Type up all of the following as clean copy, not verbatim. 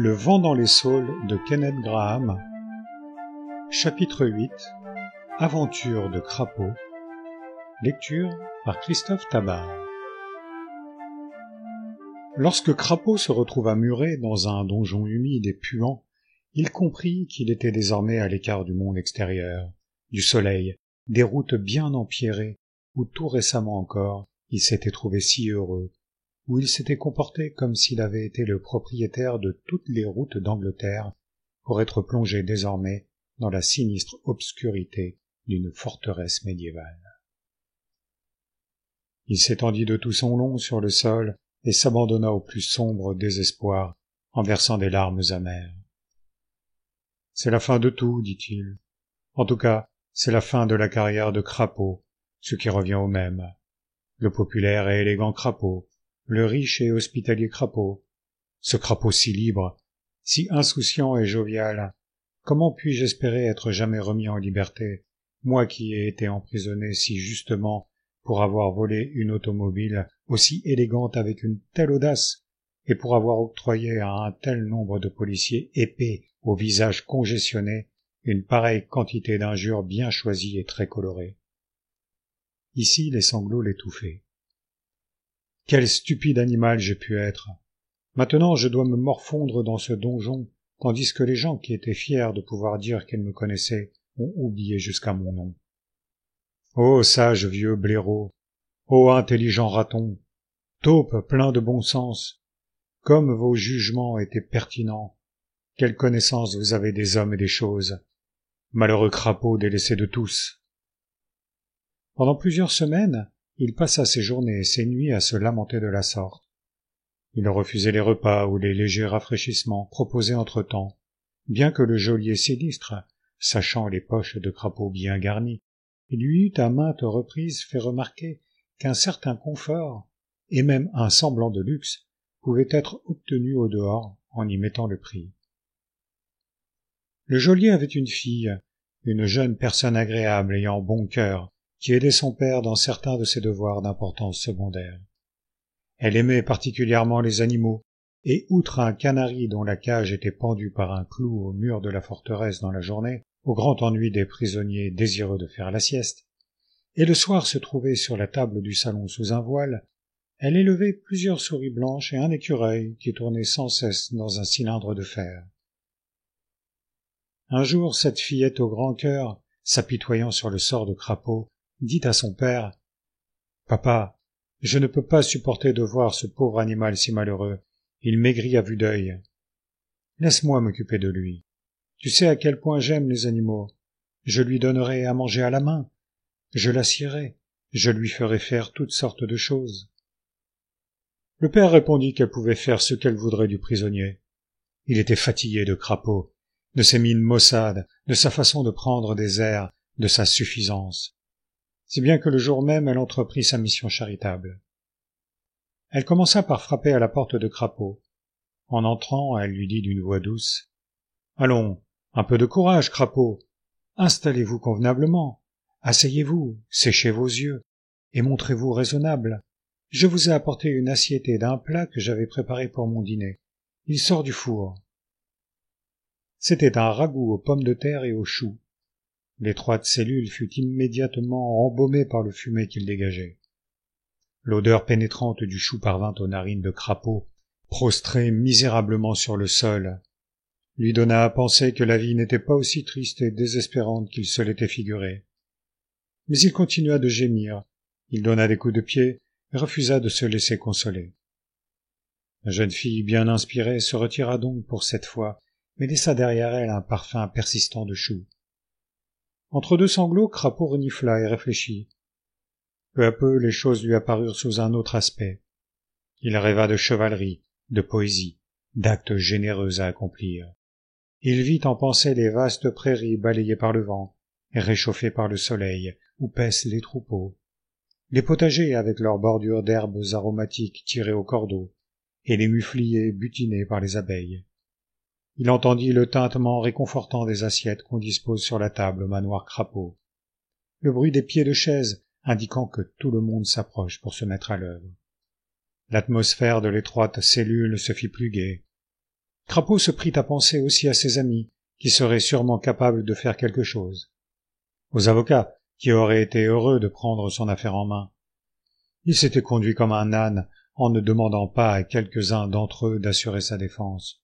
Le vent dans les saules de Kenneth Grahame. Chapitre 8. Aventure de Crapaud. Lecture par Christophe Tabar. Lorsque Crapaud se retrouva muré dans un donjon humide et puant, il comprit qu'il était désormais à l'écart du monde extérieur, du soleil, des routes bien empierrées, où tout récemment encore il s'était trouvé si heureux, où il s'était comporté comme s'il avait été le propriétaire de toutes les routes d'Angleterre, pour être plongé désormais dans la sinistre obscurité d'une forteresse médiévale. Il s'étendit de tout son long sur le sol et s'abandonna au plus sombre désespoir en versant des larmes amères. « C'est la fin de tout, dit-il. En tout cas, c'est la fin de la carrière de Crapaud, ce qui revient au même. Le populaire et élégant Crapaud, le riche et hospitalier Crapaud, ce Crapaud si libre, si insouciant et jovial, comment puis-je espérer être jamais remis en liberté, moi qui ai été emprisonné si justement pour avoir volé une automobile aussi élégante avec une telle audace, et pour avoir octroyé à un tel nombre de policiers épais au visage congestionné une pareille quantité d'injures bien choisies et très colorées. » Ici les sanglots l'étouffaient. Quel stupide animal j'ai pu être! Maintenant je dois me morfondre dans ce donjon, tandis que les gens qui étaient fiers de pouvoir dire qu'ils me connaissaient ont oublié jusqu'à mon nom. Ô sage vieux blaireau, ô intelligent raton, taupe plein de bon sens, comme vos jugements étaient pertinents, quelle connaissance vous avez des hommes et des choses, malheureux Crapaud délaissé de tous. Pendant plusieurs semaines, il passa ses journées et ses nuits à se lamenter de la sorte. Il refusait les repas ou les légers rafraîchissements proposés entre-temps, bien que le geôlier sinistre, sachant les poches de Crapaud bien garnies, lui eût à maintes reprises fait remarquer qu'un certain confort, et même un semblant de luxe, pouvait être obtenu au dehors en y mettant le prix. Le geôlier avait une fille, une jeune personne agréable ayant bon cœur, qui aidait son père dans certains de ses devoirs d'importance secondaire. Elle aimait particulièrement les animaux, et outre un canari dont la cage était pendue par un clou au mur de la forteresse dans la journée, au grand ennui des prisonniers désireux de faire la sieste, et le soir se trouvait sur la table du salon sous un voile, elle élevait plusieurs souris blanches et un écureuil qui tournait sans cesse dans un cylindre de fer. Un jour, cette fillette au grand cœur, s'apitoyant sur le sort de Crapaud, dit à son père : « Papa, je ne peux pas supporter de voir ce pauvre animal si malheureux, il maigrit à vue d'œil. Laisse-moi m'occuper de lui. Tu sais à quel point j'aime les animaux. Je lui donnerai à manger à la main, je l'assierai, je lui ferai faire toutes sortes de choses. » Le père répondit qu'elle pouvait faire ce qu'elle voudrait du prisonnier. Il était fatigué de Crapaud, de ses mines maussades, de sa façon de prendre des airs, de sa suffisance. Si bien que le jour même elle entreprit sa mission charitable. Elle commença par frapper à la porte de Crapaud. En entrant, elle lui dit d'une voix douce : « Allons, un peu de courage, Crapaud. Installez-vous convenablement. Asseyez-vous, séchez vos yeux, et montrez-vous raisonnable. Je vous ai apporté une assiette d'un plat que j'avais préparé pour mon dîner. Il sort du four. » C'était un ragoût aux pommes de terre et aux choux. L'étroite cellule fut immédiatement embaumée par le fumet qu'il dégageait. L'odeur pénétrante du chou parvint aux narines de Crapaud, prostré misérablement sur le sol, lui donna à penser que la vie n'était pas aussi triste et désespérante qu'il se l'était figuré. Mais il continua de gémir, il donna des coups de pied et refusa de se laisser consoler. La jeune fille bien inspirée se retira donc pour cette fois, mais laissa derrière elle un parfum persistant de chou. Entre deux sanglots, Crapaud renifla et réfléchit. Peu à peu, les choses lui apparurent sous un autre aspect. Il rêva de chevalerie, de poésie, d'actes généreux à accomplir. Il vit en pensée les vastes prairies balayées par le vent, et réchauffées par le soleil, où paissent les troupeaux, les potagers avec leurs bordures d'herbes aromatiques tirées au cordeau, et les mufliers butinés par les abeilles. Il entendit le tintement réconfortant des assiettes qu'on dispose sur la table au manoir Crapaud, le bruit des pieds de chaise indiquant que tout le monde s'approche pour se mettre à l'œuvre. L'atmosphère de l'étroite cellule se fit plus gaie. Crapaud se prit à penser aussi à ses amis, qui seraient sûrement capables de faire quelque chose. Aux avocats, qui auraient été heureux de prendre son affaire en main. Il s'était conduit comme un âne, en ne demandant pas à quelques-uns d'entre eux d'assurer sa défense.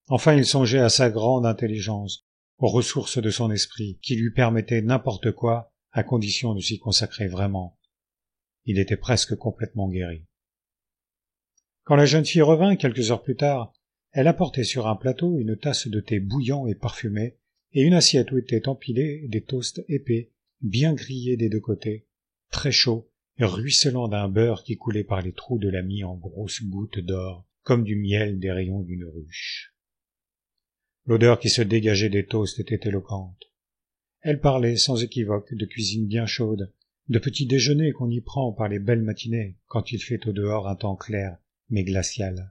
Enfin il songeait à sa grande intelligence, aux ressources de son esprit, qui lui permettaient n'importe quoi, à condition de s'y consacrer vraiment. Il était presque complètement guéri. Quand la jeune fille revint, quelques heures plus tard, elle apportait sur un plateau une tasse de thé bouillant et parfumé, et une assiette où étaient empilés des toasts épais, bien grillés des deux côtés, très chauds, et ruisselant d'un beurre qui coulait par les trous de la mie en grosses gouttes d'or, comme du miel des rayons d'une ruche. L'odeur qui se dégageait des toasts était éloquente. Elle parlait sans équivoque de cuisine bien chaude, de petits déjeuners qu'on y prend par les belles matinées, quand il fait au dehors un temps clair, mais glacial.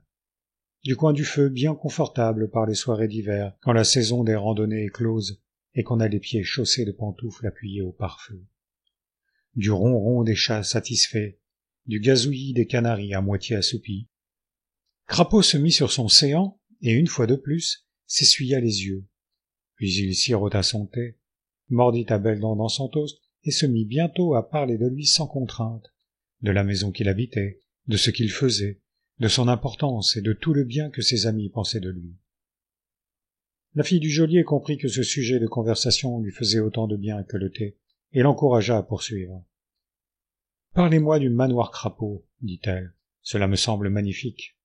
Du coin du feu bien confortable par les soirées d'hiver, quand la saison des randonnées est close, et qu'on a les pieds chaussés de pantoufles appuyés au pare-feu. Du ronron des chats satisfaits, du gazouillis des canaris à moitié assoupis. Crapaud se mit sur son séant, et une fois de plus, s'essuya les yeux. Puis il sirota son thé, mordit à belles dents dans son toast, et se mit bientôt à parler de lui sans contrainte, de la maison qu'il habitait, de ce qu'il faisait, de son importance et de tout le bien que ses amis pensaient de lui. La fille du geôlier comprit que ce sujet de conversation lui faisait autant de bien que le thé, et l'encouragea à poursuivre. « Parlez-moi du manoir Crapaud, dit-elle, cela me semble magnifique. »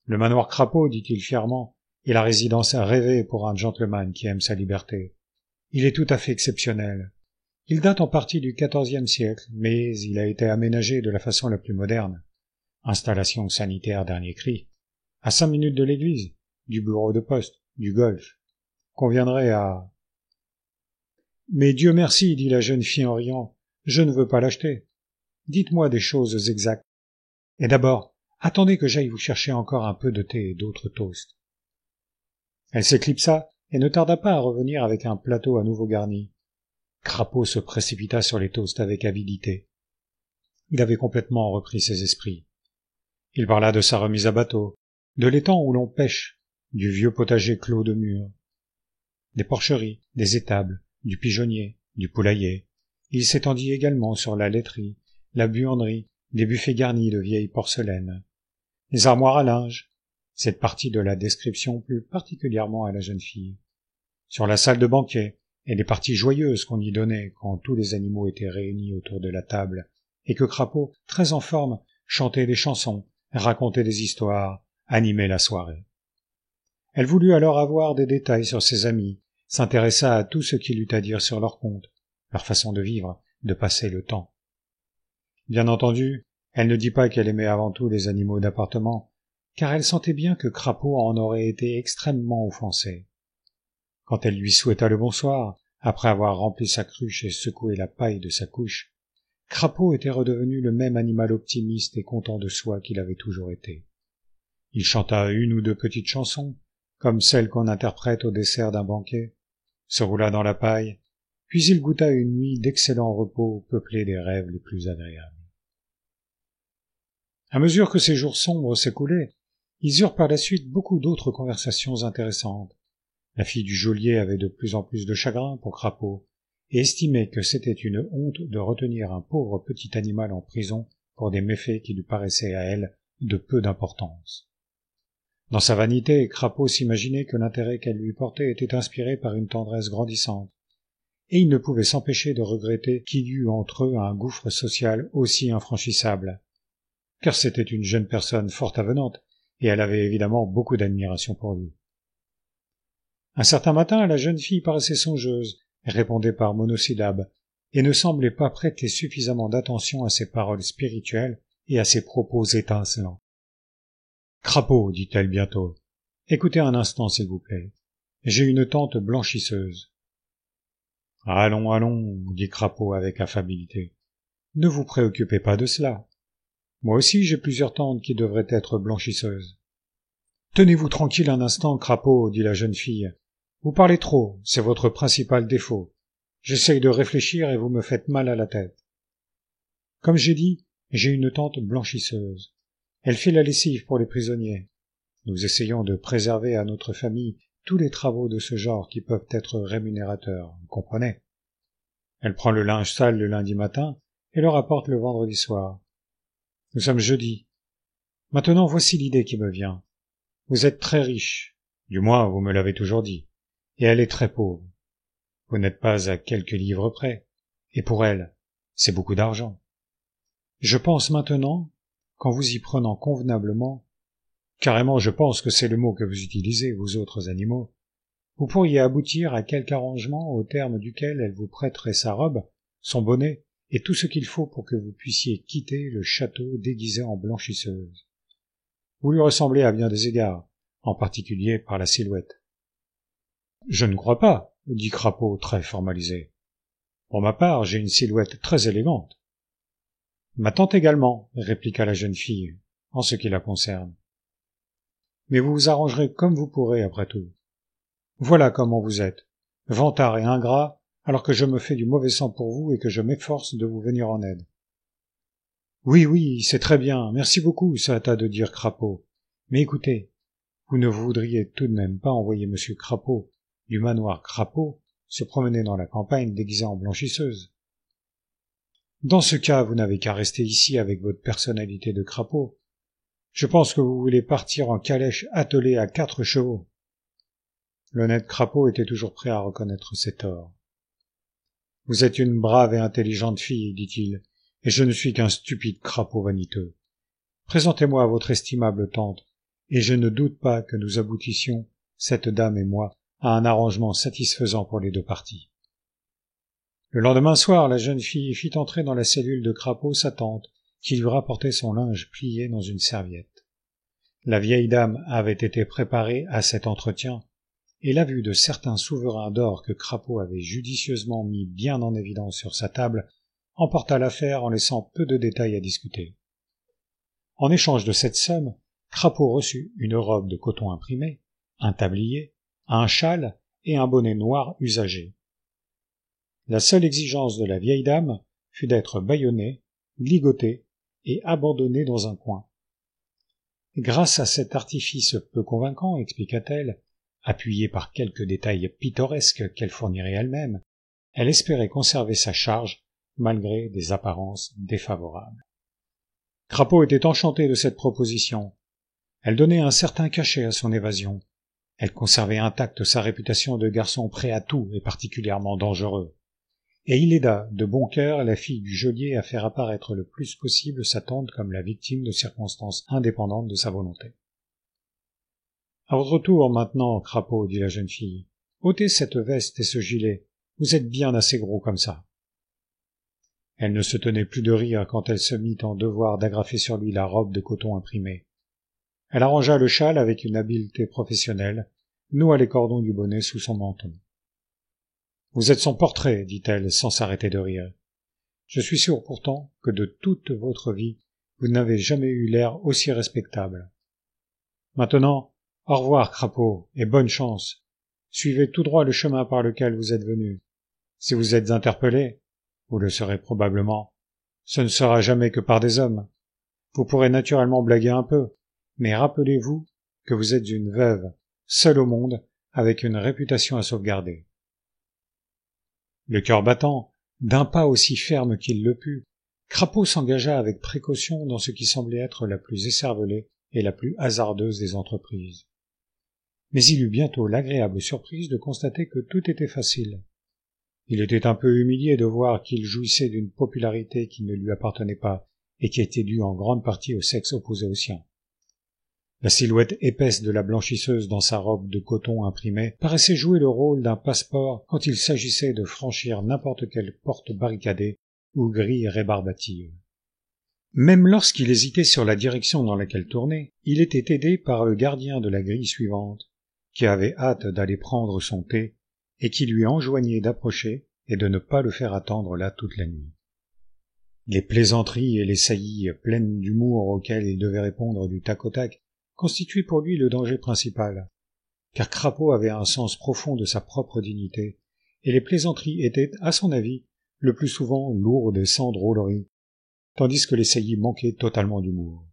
Le manoir Crapaud, dit-il fièrement, est la résidence à rêver pour un gentleman qui aime sa liberté. Il est tout à fait exceptionnel. Il date en partie du XIVe siècle, mais il a été aménagé de la façon la plus moderne. Installation sanitaire dernier cri. À 5 minutes de l'église, du bureau de poste, du golf. Conviendrait à... Mais Dieu merci, dit la jeune fille en riant, je ne veux pas l'acheter. Dites-moi des choses exactes. Et d'abord, attendez que j'aille vous chercher encore un peu de thé et d'autres toasts. Elle s'éclipsa et ne tarda pas à revenir avec un plateau à nouveau garni. Crapaud se précipita sur les toasts avec avidité. Il avait complètement repris ses esprits. Il parla de sa remise à bateau, de l'étang où l'on pêche, du vieux potager clos de murs, des porcheries, des étables, du pigeonnier, du poulailler. Il s'étendit également sur la laiterie, la buanderie, des buffets garnis de vieilles porcelaines, les armoires à linge, cette partie de la description plut particulièrement à la jeune fille, sur la salle de banquet et les parties joyeuses qu'on y donnait quand tous les animaux étaient réunis autour de la table, et que Crapaud, très en forme, chantait des chansons, racontait des histoires, animait la soirée. Elle voulut alors avoir des détails sur ses amis, s'intéressa à tout ce qu'il eut à dire sur leur compte, leur façon de vivre, de passer le temps. Bien entendu, elle ne dit pas qu'elle aimait avant tout les animaux d'appartement, car elle sentait bien que Crapaud en aurait été extrêmement offensé. Quand elle lui souhaita le bonsoir, après avoir rempli sa cruche et secoué la paille de sa couche, Crapaud était redevenu le même animal optimiste et content de soi qu'il avait toujours été. Il chanta une ou deux petites chansons, comme celles qu'on interprète au dessert d'un banquet, se roula dans la paille, puis il goûta une nuit d'excellent repos peuplée des rêves les plus agréables. À mesure que ces jours sombres s'écoulaient, ils eurent par la suite beaucoup d'autres conversations intéressantes. La fille du geôlier avait de plus en plus de chagrin pour Crapaud, et estimait que c'était une honte de retenir un pauvre petit animal en prison pour des méfaits qui lui paraissaient à elle de peu d'importance. Dans sa vanité, Crapaud s'imaginait que l'intérêt qu'elle lui portait était inspiré par une tendresse grandissante, et il ne pouvait s'empêcher de regretter qu'il y eût entre eux un gouffre social aussi infranchissable, car c'était une jeune personne fort avenante, et elle avait évidemment beaucoup d'admiration pour lui. Un certain matin, la jeune fille paraissait songeuse, répondait par monosyllabes, et ne semblait pas prêter suffisamment d'attention à ses paroles spirituelles et à ses propos étincelants. « Crapaud, dit-elle bientôt, écoutez un instant, s'il vous plaît. J'ai une tante blanchisseuse. »« Allons, allons, dit Crapaud avec affabilité. Ne vous préoccupez pas de cela. Moi aussi j'ai plusieurs tantes qui devraient être blanchisseuses. »« Tenez-vous tranquille un instant, Crapaud, dit la jeune fille. Vous parlez trop, c'est votre principal défaut. J'essaye de réfléchir et vous me faites mal à la tête. Comme j'ai dit, j'ai une tante blanchisseuse. Elle fait la lessive pour les prisonniers. Nous essayons de préserver à notre famille tous les travaux de ce genre qui peuvent être rémunérateurs, vous comprenez? Elle prend le linge sale le lundi matin et le rapporte le vendredi soir. Nous sommes jeudi. Maintenant voici l'idée qui me vient. Vous êtes très riche, du moins vous me l'avez toujours dit, et elle est très pauvre. Vous n'êtes pas à quelques livres près, et pour elle, c'est beaucoup d'argent. Je pense maintenant, qu'en vous y prenant convenablement, carrément je pense que c'est le mot que vous utilisez, vous autres animaux, vous pourriez aboutir à quelque arrangement au terme duquel elle vous prêterait sa robe, son bonnet, et tout ce qu'il faut pour que vous puissiez quitter le château déguisé en blanchisseuse. Vous lui ressemblez à bien des égards, en particulier par la silhouette. Je ne crois pas, dit Crapaud très formalisé. Pour ma part, j'ai une silhouette très élégante. Ma tante également, répliqua la jeune fille, en ce qui la concerne. Mais vous vous arrangerez comme vous pourrez, après tout. Voilà comment vous êtes, vantard et ingrat, alors que je me fais du mauvais sang pour vous et que je m'efforce de vous venir en aide. Oui, oui, c'est très bien, merci beaucoup, se hâta de dire Crapaud. Mais écoutez, vous ne voudriez tout de même pas envoyer monsieur Crapaud, du manoir Crapaud, se promener dans la campagne déguisé en blanchisseuse. Dans ce cas, vous n'avez qu'à rester ici avec votre personnalité de Crapaud. Je pense que vous voulez partir en calèche attelée à 4 chevaux. L'honnête Crapaud était toujours prêt à reconnaître ses torts. Vous êtes une brave et intelligente fille, dit-il, et je ne suis qu'un stupide crapaud vaniteux. Présentez-moi à votre estimable tante, et je ne doute pas que nous aboutissions, cette dame et moi, à un arrangement satisfaisant pour les deux parties. Le lendemain soir, la jeune fille fit entrer dans la cellule de Crapaud sa tante, qui lui rapportait son linge plié dans une serviette. La vieille dame avait été préparée à cet entretien, et la vue de certains souverains d'or que Crapaud avait judicieusement mis bien en évidence sur sa table emporta l'affaire en laissant peu de détails à discuter. En échange de cette somme, Crapaud reçut une robe de coton imprimé, un tablier, un châle et un bonnet noir usagé. La seule exigence de la vieille dame fut d'être bâillonnée, ligotée et abandonnée dans un coin. Grâce à cet artifice peu convaincant, expliqua-t-elle, appuyé par quelques détails pittoresques qu'elle fournirait elle-même, elle espérait conserver sa charge malgré des apparences défavorables. Crapaud était enchanté de cette proposition. Elle donnait un certain cachet à son évasion. Elle conservait intacte sa réputation de garçon prêt à tout et particulièrement dangereux. Et il aida de bon cœur la fille du geôlier à faire apparaître le plus possible sa tante comme la victime de circonstances indépendantes de sa volonté. « À votre tour maintenant, Crapaud, dit la jeune fille. Ôtez cette veste et ce gilet. Vous êtes bien assez gros comme ça. » Elle ne se tenait plus de rire quand elle se mit en devoir d'agrafer sur lui la robe de coton imprimée. Elle arrangea le châle avec une habileté professionnelle, noua les cordons du bonnet sous son menton. « Vous êtes son portrait, dit-elle, sans s'arrêter de rire. Je suis sûr pourtant que de toute votre vie, vous n'avez jamais eu l'air aussi respectable. Maintenant, au revoir, Crapaud, et bonne chance. Suivez tout droit le chemin par lequel vous êtes venu. Si vous êtes interpellé, vous le serez probablement, ce ne sera jamais que par des hommes. Vous pourrez naturellement blaguer un peu, mais rappelez-vous que vous êtes une veuve, seule au monde, avec une réputation à sauvegarder. » Le cœur battant, d'un pas aussi ferme qu'il le put, Crapaud s'engagea avec précaution dans ce qui semblait être la plus écervelée et la plus hasardeuse des entreprises. Mais il eut bientôt l'agréable surprise de constater que tout était facile. Il était un peu humilié de voir qu'il jouissait d'une popularité qui ne lui appartenait pas et qui était due en grande partie au sexe opposé au sien. La silhouette épaisse de la blanchisseuse dans sa robe de coton imprimé paraissait jouer le rôle d'un passeport quand il s'agissait de franchir n'importe quelle porte barricadée ou grille rébarbative. Même lorsqu'il hésitait sur la direction dans laquelle tourner, il était aidé par le gardien de la grille suivante, qui avait hâte d'aller prendre son thé et qui lui enjoignait d'approcher et de ne pas le faire attendre là toute la nuit. Les plaisanteries et les saillies pleines d'humour auxquelles il devait répondre du tac au tac constituaient pour lui le danger principal, car Crapaud avait un sens profond de sa propre dignité, et les plaisanteries étaient, à son avis, le plus souvent lourdes et sans drôlerie, tandis que les saillies manquaient totalement d'humour.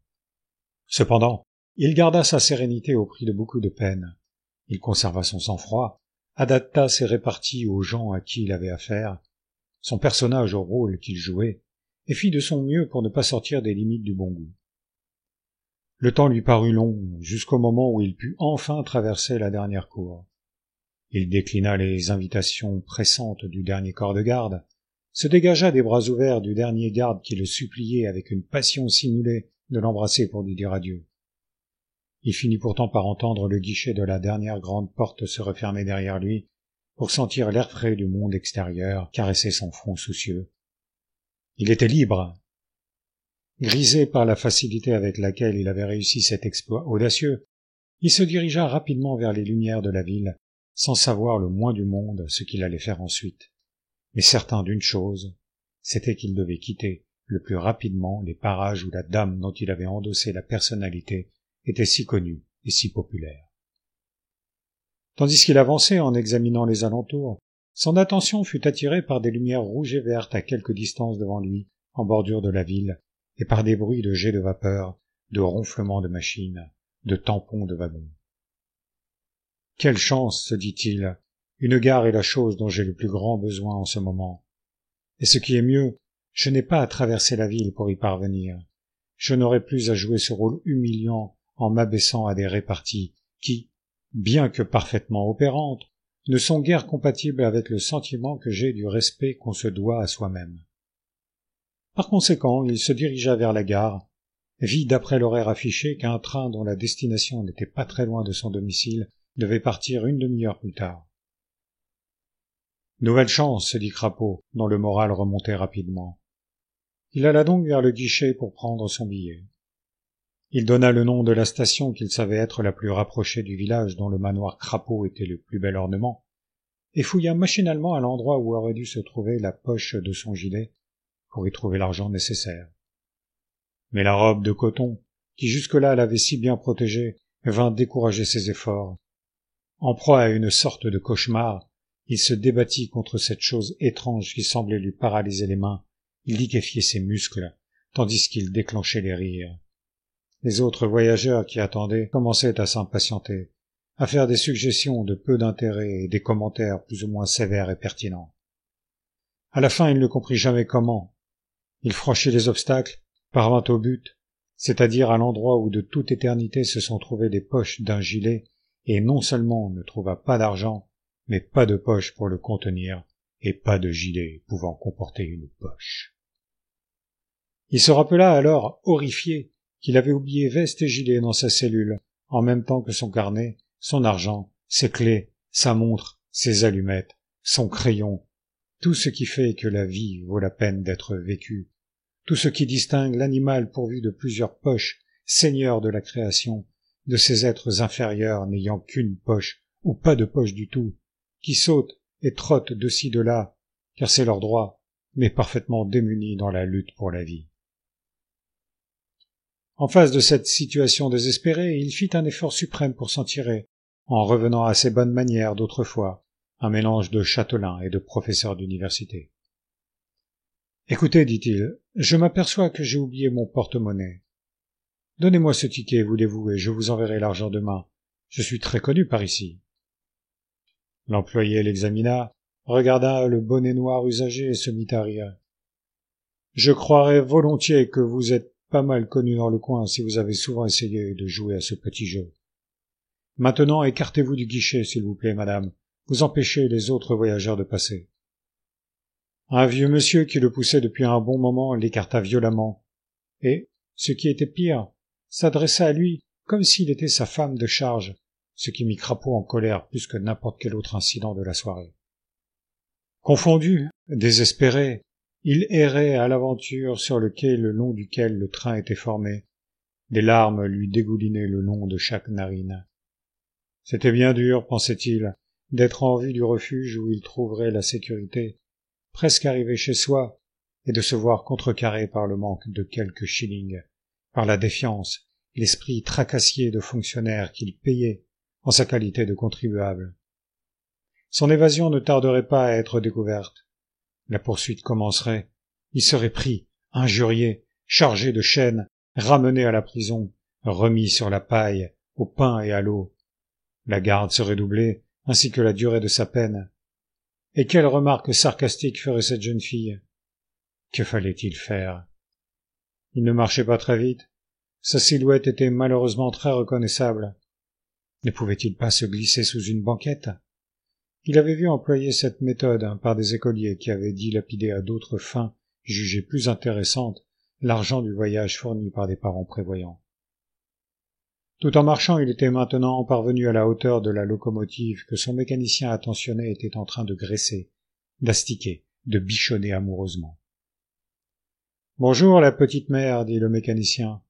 Cependant, Il garda sa sérénité au prix de beaucoup de peine. Il conserva son sang-froid, adapta ses réparties aux gens à qui il avait affaire, son personnage au rôle qu'il jouait, et fit de son mieux pour ne pas sortir des limites du bon goût. Le temps lui parut long, jusqu'au moment où il put enfin traverser la dernière cour. Il déclina les invitations pressantes du dernier corps de garde, se dégagea des bras ouverts du dernier garde qui le suppliait avec une passion simulée de l'embrasser pour lui dire adieu. Il finit pourtant par entendre le guichet de la dernière grande porte se refermer derrière lui, pour sentir l'air frais du monde extérieur caresser son front soucieux. Il était libre. Grisé par la facilité avec laquelle il avait réussi cet exploit audacieux, il se dirigea rapidement vers les lumières de la ville, sans savoir le moins du monde ce qu'il allait faire ensuite. Mais certain d'une chose, c'était qu'il devait quitter le plus rapidement les parages où la dame dont il avait endossé la personnalité était si connue et si populaire. Tandis qu'il avançait en examinant les alentours, son attention fut attirée par des lumières rouges et vertes à quelque distance devant lui, en bordure de la ville, et par des bruits de jets de vapeur, de ronflements de machines, de tampons de wagons. Quelle chance, se dit-il, une gare est la chose dont j'ai le plus grand besoin en ce moment. Et ce qui est mieux, je n'ai pas à traverser la ville pour y parvenir. Je n'aurai plus à jouer ce rôle humiliant en m'abaissant à des réparties qui, bien que parfaitement opérantes, ne sont guère compatibles avec le sentiment que j'ai du respect qu'on se doit à soi-même. Par conséquent, il se dirigea vers la gare, vit d'après l'horaire affiché qu'un train dont la destination n'était pas très loin de son domicile devait partir une demi-heure plus tard. Nouvelle chance, se dit Crapaud, dont le moral remontait rapidement. Il alla donc vers le guichet pour prendre son billet. Il donna le nom de la station qu'il savait être la plus rapprochée du village dont le manoir Crapaud était le plus bel ornement, et fouilla machinalement à l'endroit où aurait dû se trouver la poche de son gilet pour y trouver l'argent nécessaire. Mais la robe de coton, qui jusque-là l'avait si bien protégé, vint décourager ses efforts. En proie à une sorte de cauchemar, il se débattit contre cette chose étrange qui semblait lui paralyser les mains, liquéfier ses muscles, tandis qu'il déclenchait les rires. Les autres voyageurs qui attendaient commençaient à s'impatienter, à faire des suggestions de peu d'intérêt et des commentaires plus ou moins sévères et pertinents. À la fin, il ne comprit jamais comment. Il franchit les obstacles, parvint au but, c'est-à-dire à l'endroit où de toute éternité se sont trouvées les poches d'un gilet, et non seulement ne trouva pas d'argent, mais pas de poche pour le contenir, et pas de gilet pouvant comporter une poche. Il se rappela alors, horrifié, qu'il avait oublié veste et gilet dans sa cellule, en même temps que son carnet, son argent, ses clés, sa montre, ses allumettes, son crayon, tout ce qui fait que la vie vaut la peine d'être vécue, tout ce qui distingue l'animal pourvu de plusieurs poches, seigneur de la création, de ces êtres inférieurs n'ayant qu'une poche, ou pas de poche du tout, qui sautent et trottent de ci de là, car c'est leur droit, mais parfaitement démunis dans la lutte pour la vie. En face de cette situation désespérée, il fit un effort suprême pour s'en tirer, en revenant à ses bonnes manières d'autrefois, un mélange de châtelain et de professeur d'université. « Écoutez, dit-il, je m'aperçois que j'ai oublié mon porte-monnaie. Donnez-moi ce ticket, voulez-vous, et je vous enverrai l'argent demain. Je suis très connu par ici. » L'employé l'examina, regarda le bonnet noir usagé et se mit à rire. « Je croirais volontiers que vous êtes pas mal connu dans le coin si vous avez souvent essayé de jouer à ce petit jeu. Maintenant, écartez-vous du guichet, s'il vous plaît, madame. Vous empêchez les autres voyageurs de passer. » Un vieux monsieur qui le poussait depuis un bon moment l'écarta violemment, et, ce qui était pire, s'adressa à lui comme s'il était sa femme de charge, ce qui mit Crapaud en colère plus que n'importe quel autre incident de la soirée. Confondu, désespéré, il errait à l'aventure sur le quai le long duquel le train était formé. Des larmes lui dégoulinaient le long de chaque narine. C'était bien dur, pensait-il, d'être en vue du refuge où il trouverait la sécurité, presque arrivé chez soi, et de se voir contrecarré par le manque de quelques shillings, par la défiance, l'esprit tracassier de fonctionnaire qu'il payait en sa qualité de contribuable. Son évasion ne tarderait pas à être découverte. La poursuite commencerait. Il serait pris, injurié, chargé de chaînes, ramené à la prison, remis sur la paille, au pain et à l'eau. La garde serait doublée, ainsi que la durée de sa peine. Et quelle remarque sarcastique ferait cette jeune fille? Que fallait-il faire? Il ne marchait pas très vite. Sa silhouette était malheureusement très reconnaissable. Ne pouvait-il pas se glisser sous une banquette? Il avait vu employer cette méthode par des écoliers qui avaient dilapidé à d'autres fins jugées plus intéressantes l'argent du voyage fourni par des parents prévoyants. Tout en marchant, il était maintenant parvenu à la hauteur de la locomotive que son mécanicien attentionné était en train de graisser, d'astiquer, de bichonner amoureusement. « Bonjour, la petite mère, dit le mécanicien,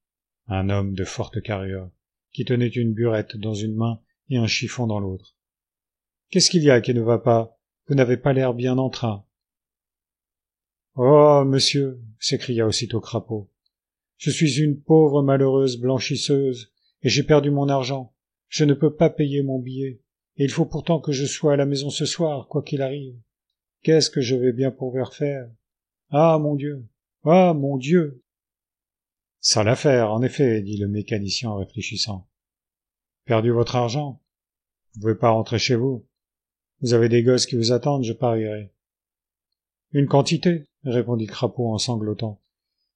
un homme de forte carrure, qui tenait une burette dans une main et un chiffon dans l'autre. « Qu'est-ce qu'il y a qui ne va pas? Vous n'avez pas l'air bien en train. »« Oh, monsieur, s'écria aussitôt Crapaud, je suis une pauvre malheureuse blanchisseuse, et j'ai perdu mon argent. Je ne peux pas payer mon billet, et il faut pourtant que je sois à la maison ce soir, quoi qu'il arrive. Qu'est-ce que je vais bien pouvoir faire? Ah, mon Dieu! Ah, mon Dieu! Sale affaire, en effet, dit le mécanicien en réfléchissant. Perdu votre argent? Vous pouvez pas rentrer chez vous. Vous avez des gosses qui vous attendent, je parierais. Une quantité, répondit Crapaud en sanglotant.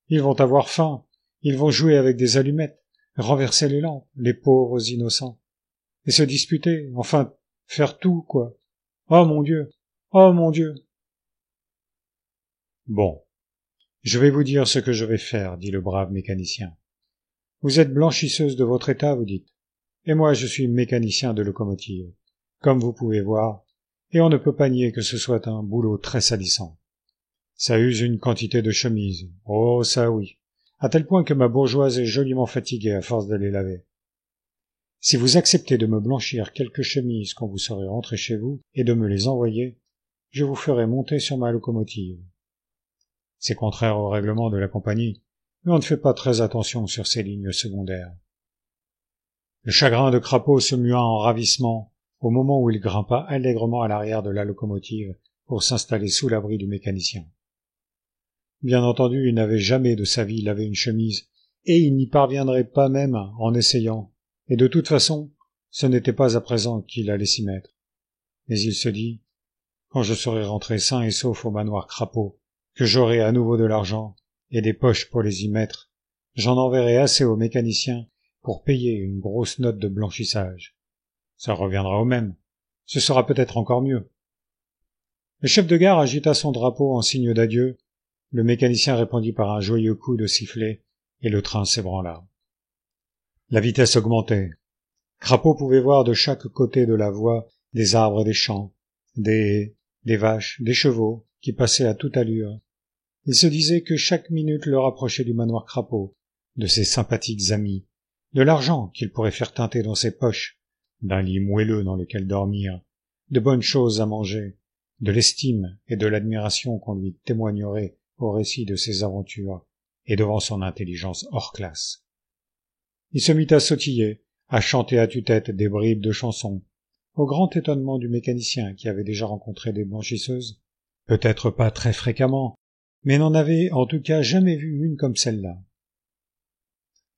Ils vont avoir faim, ils vont jouer avec des allumettes, renverser les lampes, les pauvres innocents, et se disputer, enfin, faire tout, quoi. Oh mon Dieu! Oh mon Dieu! Bon. Je vais vous dire ce que je vais faire, dit le brave mécanicien. Vous êtes blanchisseuse de votre état, vous dites, et moi je suis mécanicien de locomotive, comme vous pouvez voir, et on ne peut pas nier que ce soit un boulot très salissant. Ça use une quantité de chemises, oh ça oui, à tel point que ma bourgeoise est joliment fatiguée à force de les laver. Si vous acceptez de me blanchir quelques chemises quand vous serez rentré chez vous, et de me les envoyer, je vous ferai monter sur ma locomotive. C'est contraire au règlement de la compagnie, mais on ne fait pas très attention sur ces lignes secondaires. Le chagrin de Crapaud se mua en ravissement au moment où il grimpa allègrement à l'arrière de la locomotive pour s'installer sous l'abri du mécanicien. Bien entendu, il n'avait jamais de sa vie lavé une chemise, et il n'y parviendrait pas même en essayant, et de toute façon, ce n'était pas à présent qu'il allait s'y mettre. Mais il se dit, quand je serai rentré sain et sauf au manoir Crapaud, que j'aurai à nouveau de l'argent et des poches pour les y mettre, j'en enverrai assez au mécanicien pour payer une grosse note de blanchissage. Ça reviendra au même. Ce sera peut-être encore mieux. Le chef de gare agita son drapeau en signe d'adieu. Le mécanicien répondit par un joyeux coup de sifflet, et le train s'ébranla. La vitesse augmentait. Crapaud pouvait voir de chaque côté de la voie des arbres et des champs, des haies, des vaches, des chevaux, qui passaient à toute allure. Il se disait que chaque minute le rapprochait du manoir Crapaud, de ses sympathiques amis, de l'argent qu'il pourrait faire teinter dans ses poches, d'un lit moelleux dans lequel dormir, de bonnes choses à manger, de l'estime et de l'admiration qu'on lui témoignerait au récit de ses aventures et devant son intelligence hors classe. Il se mit à sautiller, à chanter à tue-tête des bribes de chansons, au grand étonnement du mécanicien qui avait déjà rencontré des blanchisseuses, peut-être pas très fréquemment, mais n'en avait en tout cas jamais vu une comme celle-là.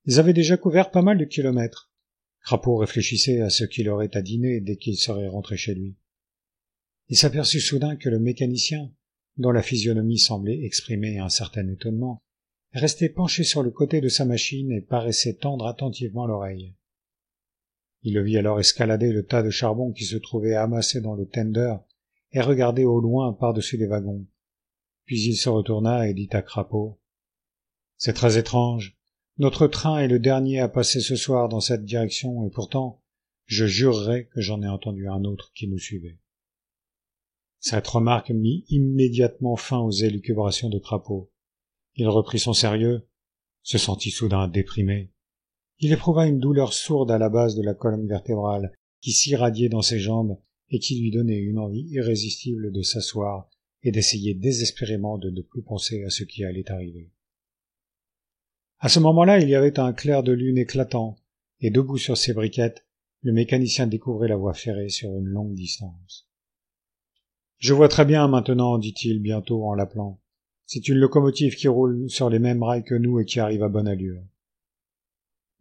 Ils avaient déjà couvert pas mal de kilomètres. Crapaud réfléchissait à ce qu'il aurait à dîner dès qu'il serait rentré chez lui. Il s'aperçut soudain que le mécanicien, dont la physionomie semblait exprimer un certain étonnement, restait penché sur le côté de sa machine et paraissait tendre attentivement l'oreille. Il le vit alors escalader le tas de charbon qui se trouvait amassé dans le tender et regarder au loin par-dessus les wagons. Puis il se retourna et dit à Crapaud, « C'est très étrange. Notre train est le dernier à passer ce soir dans cette direction, et pourtant, je jurerais que j'en ai entendu un autre qui nous suivait. » Cette remarque mit immédiatement fin aux élucubrations de Crapaud. Il reprit son sérieux, se sentit soudain déprimé. Il éprouva une douleur sourde à la base de la colonne vertébrale, qui s'irradiait dans ses jambes et qui lui donnait une envie irrésistible de s'asseoir et d'essayer désespérément de ne plus penser à ce qui allait arriver. À ce moment-là, il y avait un clair de lune éclatant, et debout sur ses briquettes, le mécanicien découvrait la voie ferrée sur une longue distance. « Je vois très bien maintenant, dit-il bientôt en l'appelant. C'est une locomotive qui roule sur les mêmes rails que nous et qui arrive à bonne allure.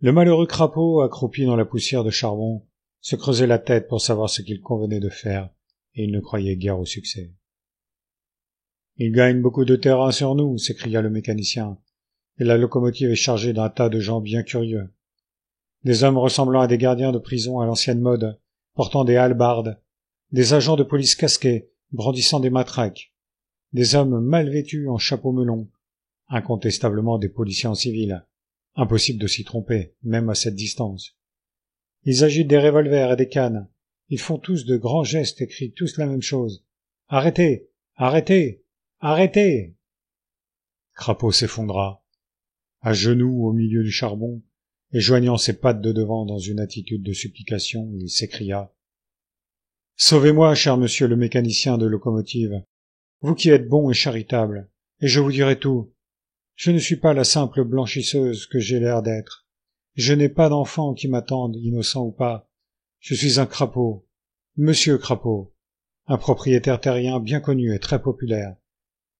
Le malheureux crapaud, accroupi dans la poussière de charbon, se creusait la tête pour savoir ce qu'il convenait de faire, et il ne croyait guère au succès. « Il gagne beaucoup de terrain sur nous, » s'écria le mécanicien, et la locomotive est chargée d'un tas de gens bien curieux. Des hommes ressemblant à des gardiens de prison à l'ancienne mode, portant des hallebardes, des agents de police casqués, brandissant des matraques, des hommes mal vêtus en chapeau melon, incontestablement des policiers en civil. Impossible de s'y tromper, même à cette distance. Ils agitent des revolvers et des cannes. Ils font tous de grands gestes et crient tous la même chose. « Arrêtez! Arrêtez! Arrêtez !» Crapaud s'effondra, à genoux au milieu du charbon, et joignant ses pattes de devant dans une attitude de supplication, il s'écria « Sauvez-moi, cher monsieur le mécanicien de locomotive, vous qui êtes bon et charitable, et je vous dirai tout. Je ne suis pas la simple blanchisseuse que j'ai l'air d'être. Je n'ai pas d'enfants qui m'attendent, innocents ou pas. Je suis un crapaud, monsieur Crapaud, un propriétaire terrien bien connu et très populaire.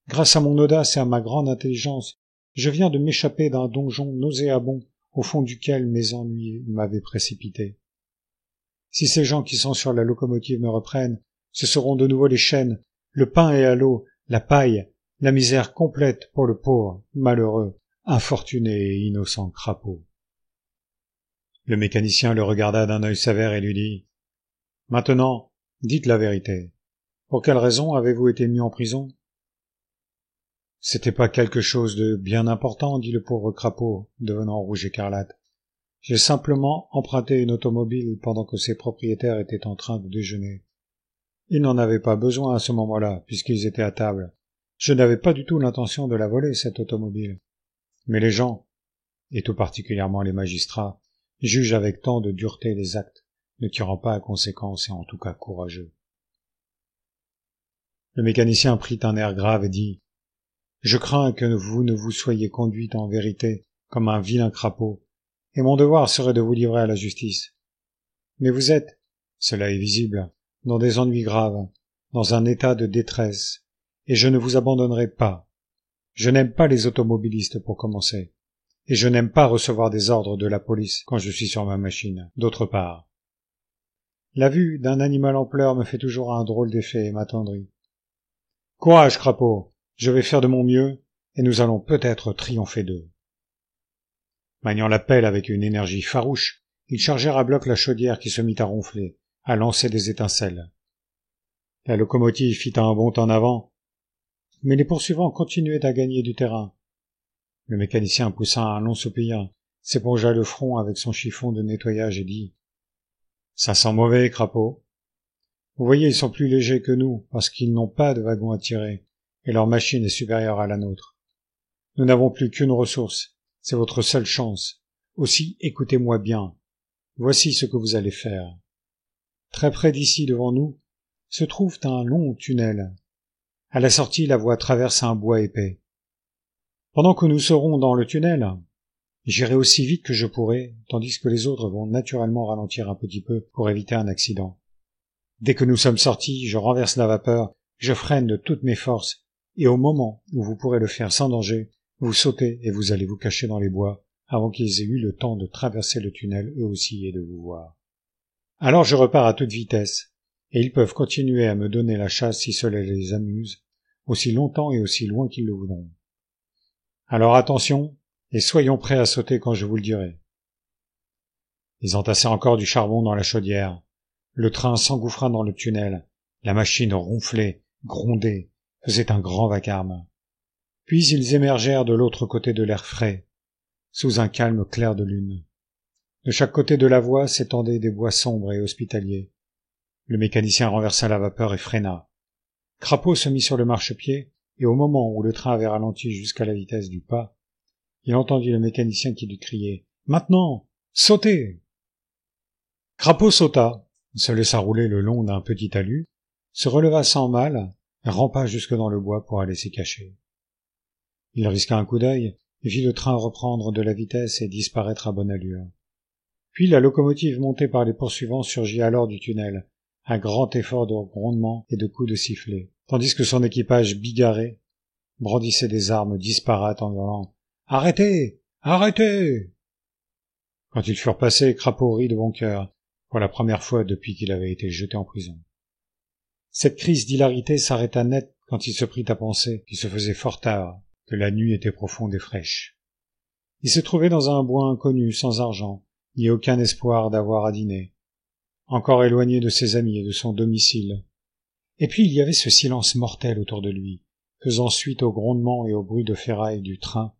Grâce à mon audace et à ma grande intelligence, je viens de m'échapper d'un donjon nauséabond au fond duquel mes ennuis m'avaient précipité. Si ces gens qui sont sur la locomotive me reprennent, ce seront de nouveau les chaînes, le pain et à l'eau, la paille, la misère complète pour le pauvre, malheureux, infortuné et innocent crapaud. Le mécanicien le regarda d'un œil sévère et lui dit « Maintenant, dites la vérité. Pour quelle raison avez-vous été mis en prison ?»« C'était pas quelque chose de bien important, dit le pauvre crapaud, devenant rouge écarlate. J'ai simplement emprunté une automobile pendant que ses propriétaires étaient en train de déjeuner. Ils n'en avaient pas besoin à ce moment-là, puisqu'ils étaient à table. Je n'avais pas du tout l'intention de la voler, cette automobile. Mais les gens, et tout particulièrement les magistrats, jugent avec tant de dureté les actes, ne tirant pas à conséquence et en tout cas courageux. » Le mécanicien prit un air grave et dit « Je crains que vous ne vous soyez conduite en vérité comme un vilain crapaud, et mon devoir serait de vous livrer à la justice. Mais vous êtes, cela est visible, dans des ennuis graves, dans un état de détresse, et je ne vous abandonnerai pas. Je n'aime pas les automobilistes pour commencer, et je n'aime pas recevoir des ordres de la police quand je suis sur ma machine, d'autre part. La vue d'un animal en pleurs me fait toujours un drôle d'effet et m'attendrit. Courage, crapaud, je vais faire de mon mieux, et nous allons peut-être triompher d'eux. » Maniant la pelle avec une énergie farouche, ils chargèrent à bloc la chaudière qui se mit à ronfler, à lancer des étincelles. La locomotive fit un bond en avant, mais les poursuivants continuaient à gagner du terrain. Le mécanicien poussa un long soupir, s'épongea le front avec son chiffon de nettoyage et dit « Ça sent mauvais, crapaud. Vous voyez, ils sont plus légers que nous, parce qu'ils n'ont pas de wagon à tirer, et leur machine est supérieure à la nôtre. Nous n'avons plus qu'une ressource, c'est votre seule chance. Aussi, écoutez-moi bien. Voici ce que vous allez faire. Très près d'ici, devant nous, se trouve un long tunnel. À la sortie, la voie traverse un bois épais. Pendant que nous serons dans le tunnel, j'irai aussi vite que je pourrai, tandis que les autres vont naturellement ralentir un petit peu pour éviter un accident. Dès que nous sommes sortis, je renverse la vapeur, je freine de toutes mes forces, et au moment où vous pourrez le faire sans danger, vous sautez et vous allez vous cacher dans les bois, avant qu'ils aient eu le temps de traverser le tunnel eux aussi et de vous voir. Alors je repars à toute vitesse, et ils peuvent continuer à me donner la chasse si cela les amuse, aussi longtemps et aussi loin qu'ils le voudront. Alors attention, et soyons prêts à sauter quand je vous le dirai. » Ils entassèrent encore du charbon dans la chaudière. Le train s'engouffra dans le tunnel. La machine ronflait, grondait, faisait un grand vacarme. Puis ils émergèrent de l'autre côté de l'air frais, sous un calme clair de lune. De chaque côté de la voie s'étendaient des bois sombres et hospitaliers. Le mécanicien renversa la vapeur et freina. Crapaud se mit sur le marchepied, et au moment où le train avait ralenti jusqu'à la vitesse du pas, il entendit le mécanicien qui lui criait « Maintenant, sautez !» Crapaud sauta, se laissa rouler le long d'un petit talus, se releva sans mal, et rampa jusque dans le bois pour aller s'y cacher. Il risqua un coup d'œil, et vit le train reprendre de la vitesse et disparaître à bonne allure. Puis la locomotive montée par les poursuivants surgit alors du tunnel, un grand effort de grondement et de coups de sifflet, tandis que son équipage bigarré brandissait des armes disparates en hurlant « Arrêtez ! Arrêtez !» Quand ils furent passés, Crapaud rit de bon cœur, pour la première fois depuis qu'il avait été jeté en prison. Cette crise d'hilarité s'arrêta net quand il se prit à penser qu'il se faisait fort tard, que la nuit était profonde et fraîche. Il se trouvait dans un bois inconnu, sans argent, ni aucun espoir d'avoir à dîner, encore éloigné de ses amis et de son domicile. Et puis il y avait ce silence mortel autour de lui, faisant suite au grondement et au bruit de ferraille du train,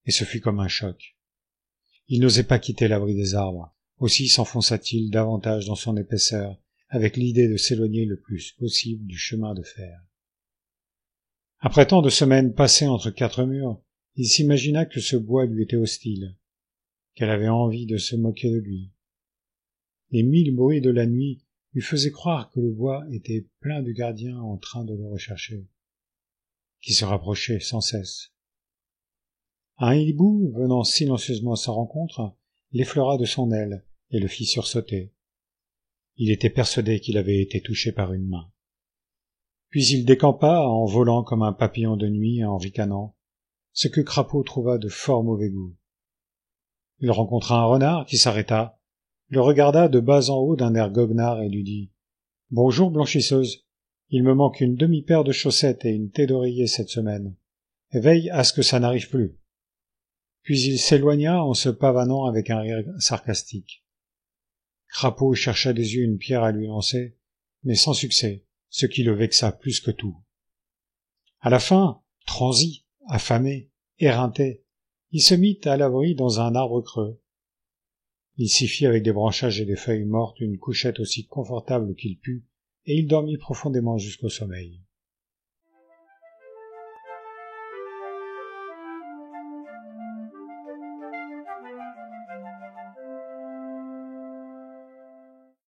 et ce fut comme un choc. Il n'osait pas quitter l'abri des arbres, aussi s'enfonça-t-il davantage dans son épaisseur, avec l'idée de s'éloigner le plus possible du chemin de fer. Après tant de semaines passées entre quatre murs, il s'imagina que ce bois lui était hostile, qu'elle avait envie de se moquer de lui. Les 1000 bruits de la nuit lui faisaient croire que le bois était plein de gardiens en train de le rechercher, qui se rapprochaient sans cesse. Un hibou, venant silencieusement à sa rencontre, l'effleura de son aile et le fit sursauter. Il était persuadé qu'il avait été touché par une main. Puis il décampa en volant comme un papillon de nuit et en ricanant, ce que Crapaud trouva de fort mauvais goût. Il rencontra un renard qui s'arrêta, le regarda de bas en haut d'un air goguenard et lui dit « Bonjour, blanchisseuse, il me manque une demi-paire de chaussettes et une taie d'oreiller cette semaine. Veille à ce que ça n'arrive plus. » Puis il s'éloigna en se pavanant avec un rire sarcastique. Crapaud chercha des yeux une pierre à lui lancer, mais sans succès, ce qui le vexa plus que tout. À la fin, transi, affamé, éreinté, il se mit à l'abri dans un arbre creux. Il s'y fit avec des branchages et des feuilles mortes une couchette aussi confortable qu'il put, et il dormit profondément jusqu'au sommeil.